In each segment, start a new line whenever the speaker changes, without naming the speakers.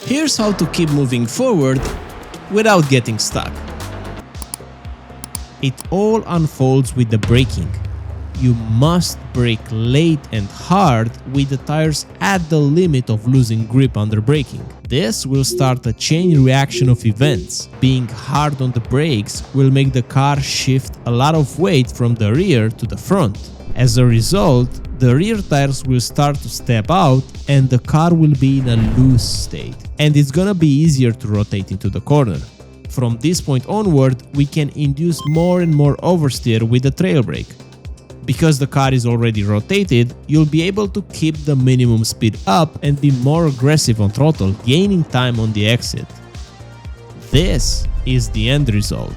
Here's how to keep moving forward without getting stuck. It all unfolds with the braking. You must brake late and hard with the tires at the limit of losing grip under braking. This will start a chain reaction of events. Being hard on the brakes will make the car shift a lot of weight from the rear to the front. As a result, the rear tires will start to step out and the car will be in a loose state. And it's gonna be easier to rotate into the corner. From this point onward, we can induce more and more oversteer with the trail brake. Because the car is already rotated, you'll be able to keep the minimum speed up and be more aggressive on throttle, gaining time on the exit. This is the end result.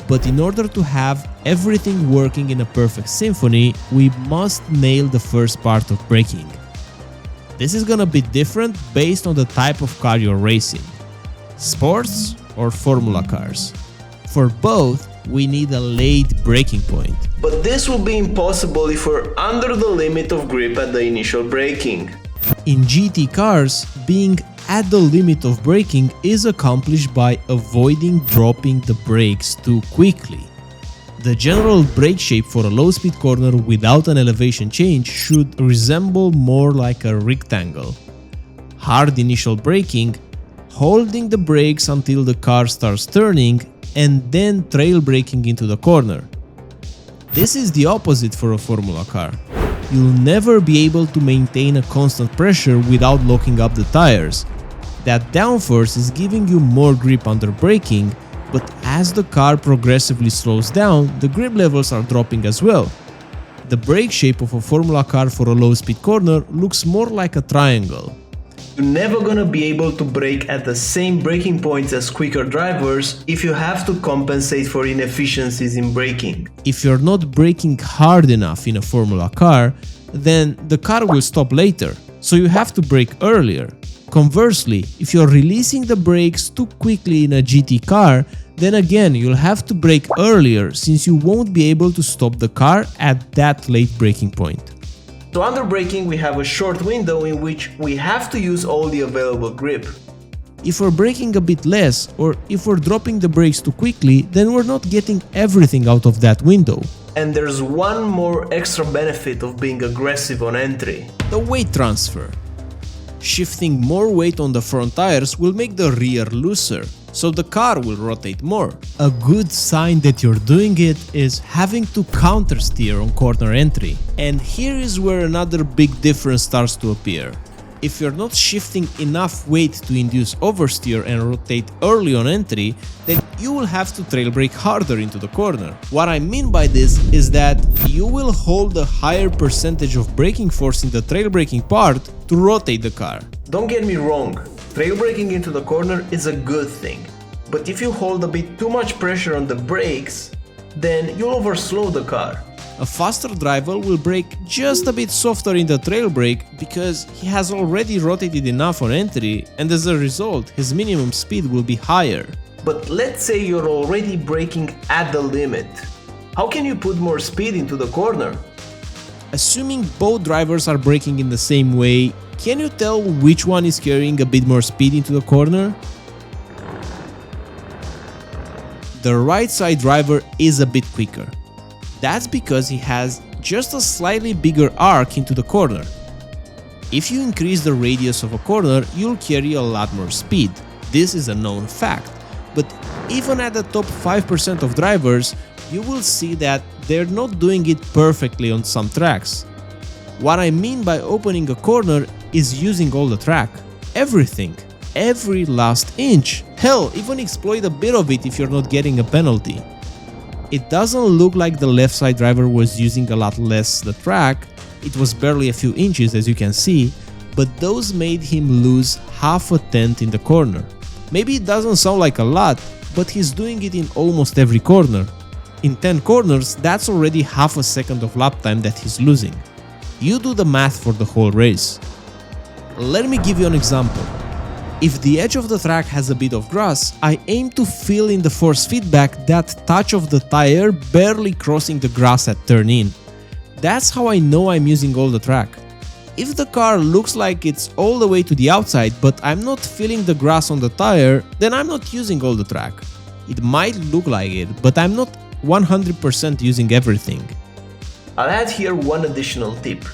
But in order to have everything working in a perfect symphony, we must nail the first part of braking. This is gonna be different based on the type of car you're racing. Sports or Formula cars. For both, we need a late braking point.
But this will be impossible if we're under the limit of grip at the initial braking.
In GT cars, being at the limit of braking is accomplished by avoiding dropping the brakes too quickly. The general brake shape for a low-speed corner without an elevation change should resemble more like a rectangle. Hard initial braking, holding the brakes until the car starts turning, and then trail braking into the corner. This is the opposite for a Formula car. You'll never be able to maintain a constant pressure without locking up the tires. That downforce is giving you more grip under braking, but as the car progressively slows down, the grip levels are dropping as well. The brake shape of a Formula car for a low-speed corner looks more like a triangle.
You're never gonna be able to brake at the same braking points as quicker drivers if you have to compensate for inefficiencies in braking.
If you're not braking hard enough in a Formula car, then the car will stop later, so you have to brake earlier. Conversely, if you're releasing the brakes too quickly in a GT car, then again you'll have to brake earlier since you won't be able to stop the car at that late braking point.
So under braking we have a short window in which we have to use all the available grip.
If we're braking a bit less, or if we're dropping the brakes too quickly, then we're not getting everything out of that window.
And there's one more extra benefit of being aggressive on entry.
The weight transfer. Shifting more weight on the front tires will make the rear looser, so the car will rotate more. A good sign that you're doing it is having to counter steer on corner entry. And here is where another big difference starts to appear. If you're not shifting enough weight to induce oversteer and rotate early on entry, then you will have to trail brake harder into the corner. What I mean by this is that you will hold a higher percentage of braking force in the trail braking part to rotate the car.
Don't get me wrong, trail braking into the corner is a good thing. But if you hold a bit too much pressure on the brakes, then you'll overslow the car.
A faster driver will brake just a bit softer in the trail brake because he has already rotated enough on entry, and as a result his minimum speed will be higher.
But let's say you're already braking at the limit. How can you put more speed into the corner?
Assuming both drivers are braking in the same way, can you tell which one is carrying a bit more speed into the corner? The right side driver is a bit quicker. That's because he has just a slightly bigger arc into the corner. If you increase the radius of a corner, you'll carry a lot more speed. This is a known fact. But even at the top 5% of drivers, you will see that they're not doing it perfectly on some tracks. What I mean by opening a corner is using all the track. Everything. Every last inch. Hell, even exploit a bit of it if you're not getting a penalty. It doesn't look like the left side driver was using a lot less the track, it was barely a few inches as you can see, but those made him lose half a tenth in the corner. Maybe it doesn't sound like a lot, but he's doing it in almost every corner. In 10 corners, that's already half a second of lap time that he's losing. You do the math for the whole race. Let me give you an example. If the edge of the track has a bit of grass, I aim to feel in the force feedback that touch of the tire barely crossing the grass at turn in. That's how I know I'm using all the track. if the car looks like it's all the way to the outside, but I'm not feeling the grass on the tire, then I'm not using all the track. It might look like it, but I'm not 100% using everything.
I'll add here one additional tip.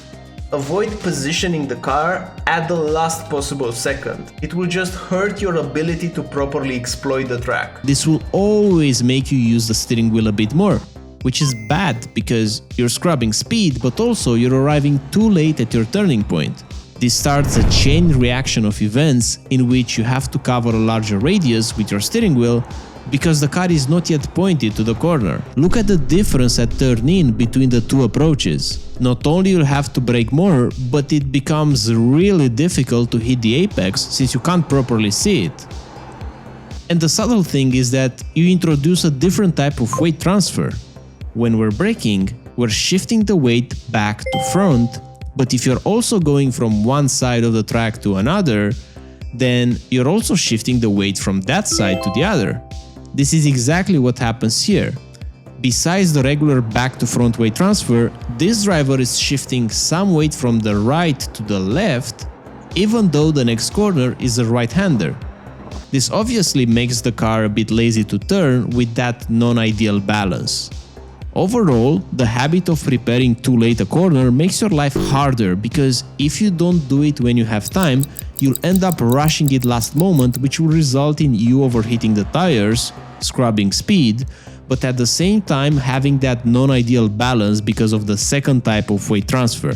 Avoid positioning the car at the last possible second. It will just hurt your ability to properly exploit the track.
This will always make you use the steering wheel a bit more, which is bad because you're scrubbing speed, but also you're arriving too late at your turning point. This starts a chain reaction of events in which you have to cover a larger radius with your steering wheel because the car is not yet pointed to the corner. Look at the difference at turn-in between the two approaches. Not only you'll have to brake more, but it becomes really difficult to hit the apex since you can't properly see it. And the subtle thing is that you introduce a different type of weight transfer. When we're braking, we're shifting the weight back to front, but if you're also going from one side of the track to another, then you're also shifting the weight from that side to the other. This is exactly what happens here. Besides the regular back to front weight transfer, this driver is shifting some weight from the right to the left, even though the next corner is a right-hander. This obviously makes the car a bit lazy to turn with that non-ideal balance. Overall, the habit of preparing too late a corner makes your life harder because if you don't do it when you have time, you'll end up rushing it last moment, which will result in you overheating the tires, scrubbing speed, but at the same time having that non-ideal balance because of the second type of weight transfer.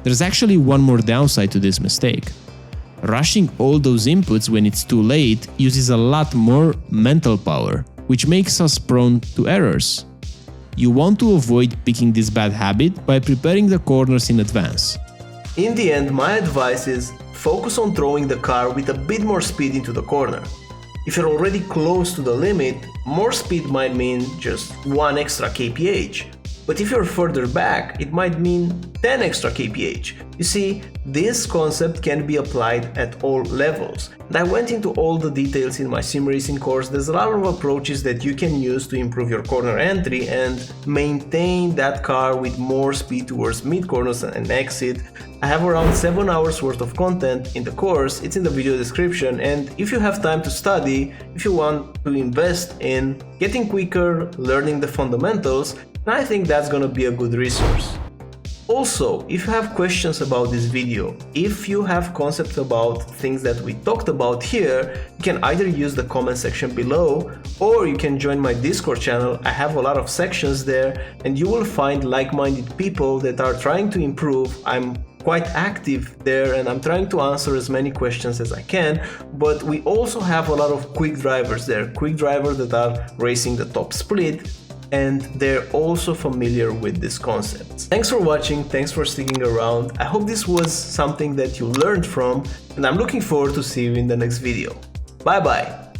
There's actually one more downside to this mistake. Rushing all those inputs when it's too late uses a lot more mental power, which makes us prone to errors. You want to avoid picking this bad habit by preparing the corners in advance.
In the end, my advice is focus on throwing the car with a bit more speed into the corner. If you're already close to the limit, more speed might mean just 1 extra kph. But if you're further back, it might mean 10 extra kph. You see, this concept can be applied at all levels. And I went into all the details in my sim racing course. There's a lot of approaches that you can use to improve your corner entry and maintain that car with more speed towards mid corners and exit. I have around 7 hours worth of content in the course, it's in the video description, and if you have time to study, if you want to invest in getting quicker, learning the fundamentals, I think that's gonna be a good resource. Also, if you have questions about this video, if you have concepts about things that we talked about here, you can either use the comment section below or you can join my Discord channel. I have a lot of sections there and you will find like-minded people that are trying to improve. I'm quite active there and I'm trying to answer as many questions as I can, but we also have a lot of quick drivers there, quick drivers that are racing the top split, and they're also familiar with these concepts. Thanks for watching, thanks for sticking around. I hope this was something that you learned from, and I'm looking forward to see you in the next video. Bye bye!